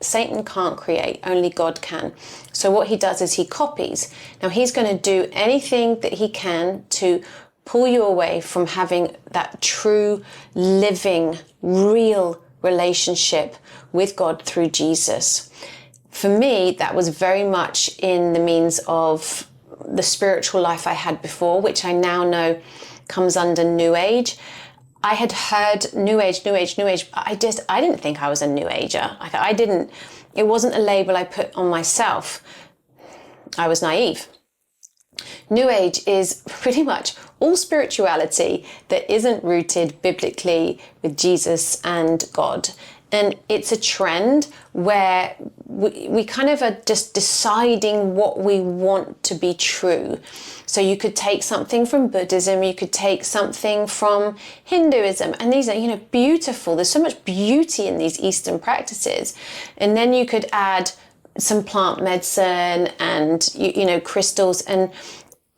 Satan can't create, only God can. So what he does is he copies. Now he's going to do anything that he can to pull you away from having that true, living, real relationship with God through Jesus. For me, that was very much in the means of the spiritual life I had before, which I now know comes under New Age. I had heard New Age. I didn't think I was a New Ager. It wasn't a label I put on myself. I was naive. New Age is pretty much all spirituality that isn't rooted biblically with Jesus and God. And it's a trend where we kind of are just deciding what we want to be true. So you could take something from Buddhism, you could take something from Hinduism, and these are, beautiful. There's so much beauty in these Eastern practices. And then you could add some plant medicine and, crystals. And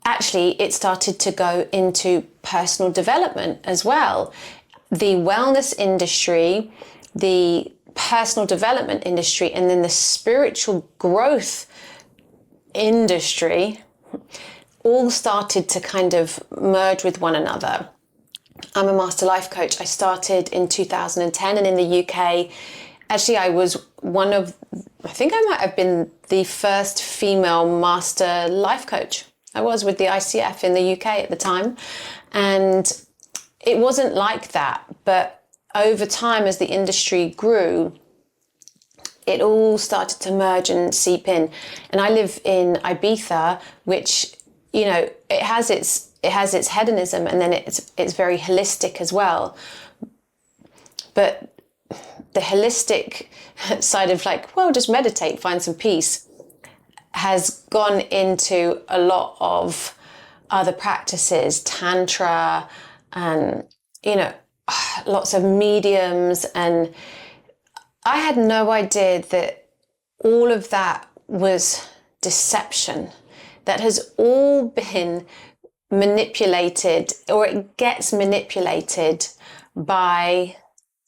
actually, it started to go into personal development as well. The wellness industry, the personal development industry, and then the spiritual growth industry all started to kind of merge with one another. I'm a master life coach. I started in 2010, and in the UK, actually I was I think I might have been the first female master life coach. I was with the ICF in the UK at the time, and it wasn't like that, but over time, as the industry grew, it all started to merge and seep in. And I live in Ibiza, which, it has its hedonism, and then it's very holistic as well. But the holistic side of just meditate, find some peace, has gone into a lot of other practices, tantra, and, lots of mediums. And I had no idea that all of that was deception. That has all been manipulated, or it gets manipulated by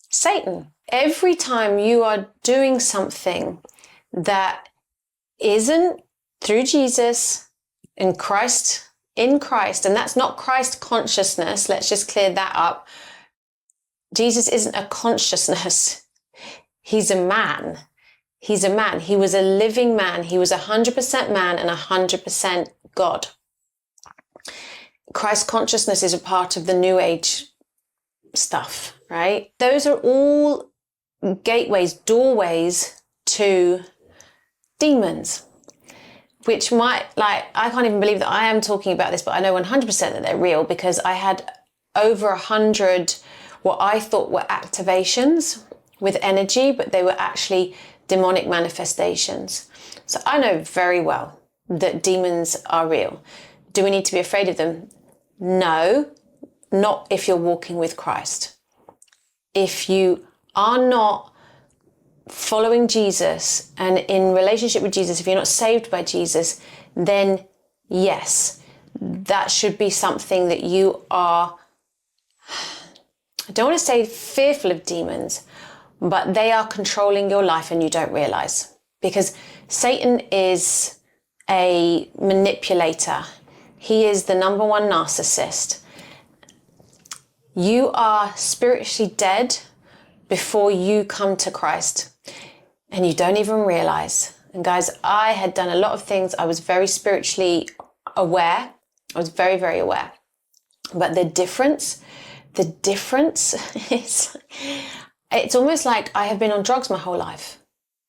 Satan. Every time you are doing something that isn't through Jesus and Christ, in Christ, and that's not Christ consciousness, let's just clear that up. Jesus isn't a consciousness. He's a man. He's a man. He was a living man. He was 100% man and 100% God. Christ consciousness is a part of the New Age stuff, right? Those are all gateways, doorways to demons, which I can't even believe that I am talking about this, but I know 100% that they're real, because I had over 100 what I thought were activations with energy, but they were actually demonic manifestations. So I know very well that demons are real. Do we need to be afraid of them? No, not if you're walking with Christ. If you are not following Jesus and in relationship with Jesus, if you're not saved by Jesus, then yes, that should be something that you are, I don't want to say fearful of demons, but they are controlling your life and you don't realize, because Satan is a manipulator. He is the number one narcissist. You are spiritually dead before you come to Christ, and you don't even realize. And guys, I had done a lot of things. I was very spiritually aware. I was very, very aware. But the difference is, it's almost like I have been on drugs my whole life.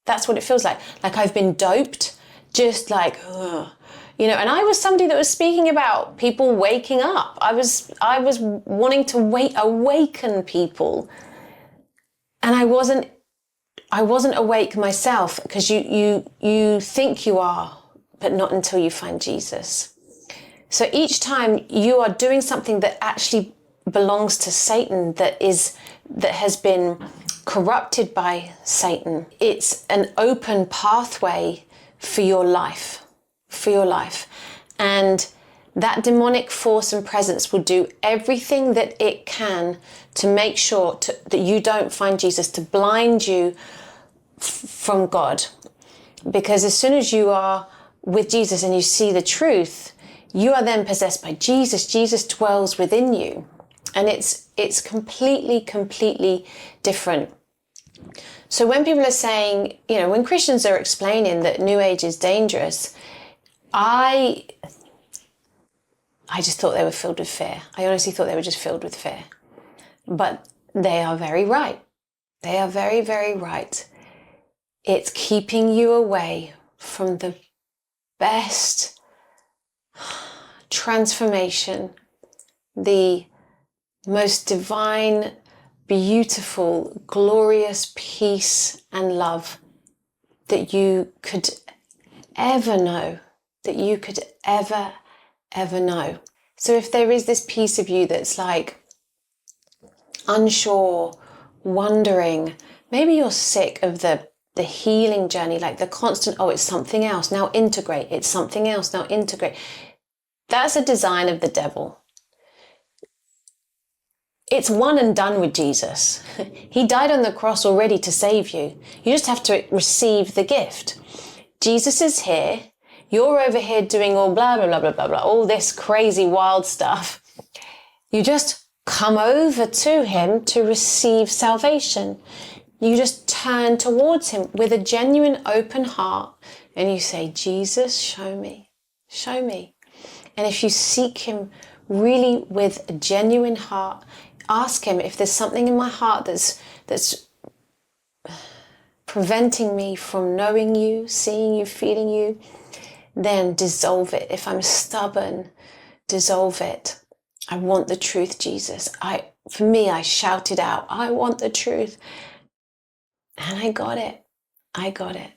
That's what it feels like. Like I've been doped, just like, ugh. And I was somebody that was speaking about people waking up. I was wanting to awaken people. And I wasn't awake myself, because you think you are, but not until you find Jesus. So each time you are doing something that actually belongs to Satan, that has been corrupted by Satan, it's an open pathway for your life. And that demonic force and presence will do everything that it can to make sure that you don't find Jesus, to blind you from God. Because as soon as you are with Jesus and you see the truth, you are then possessed by Jesus. Jesus dwells within you. And it's completely different. So when people are saying, when Christians are explaining that New Age is dangerous, I just thought they were filled with fear. I honestly thought they were just filled with fear. But they are very right. They are very, very right. It's keeping you away from the best transformation, the most divine, beautiful, glorious peace and love that you could ever know, that you could ever know. So if there is this piece of you that's like unsure, wondering, maybe you're sick of the healing journey, like the constant, it's something else, now integrate, it's something else, now integrate. That's a design of the devil. It's one and done with Jesus. He died on the cross already to save you. You just have to receive the gift. Jesus is here. You're over here doing all blah, blah, blah, blah, blah, blah, all this crazy wild stuff. You just come over to him to receive salvation. You just turn towards him with a genuine open heart and you say, Jesus, show me, show me. And if you seek him really with a genuine heart, ask him if there's something in my heart that's preventing me from knowing you, seeing you, feeling you, then dissolve it. If I'm stubborn, dissolve it. I want the truth, Jesus. For me, I shouted out, I want the truth. And I got it. I got it.